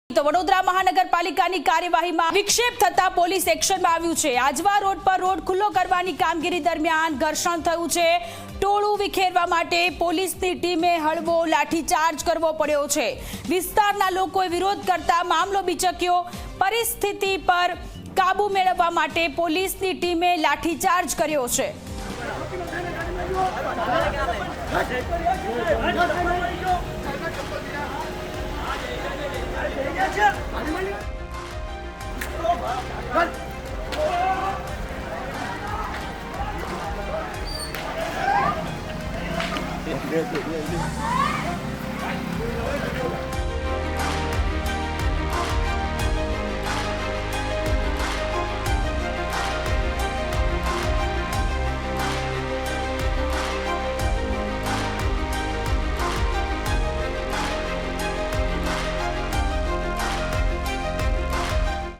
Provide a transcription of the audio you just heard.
તો વડોદરા મહાનગરપાલિકાની કાર્યવાહીમાં વિક્ષેપ થતા પોલીસ એક્શનમાં આવ્યું છે। આજવા રોડ પર રોડ ખુલ્લો કરવાની કામગીરી દરમિયાન ઘર્ષણ થયું છે। ટોળું વિખેરવા માટે પોલીસની ટીમે હળવો લાઠીચાર્જ કરવો પડ્યો છે। વિસ્તારના લોકોએ વિરોધ કરતા મામલો બિચક્યો। પરિસ્થિતિ પર કાબુ મેળવવા માટે પોલીસની ટીમે લાઠીચાર્જ કર્યો છે।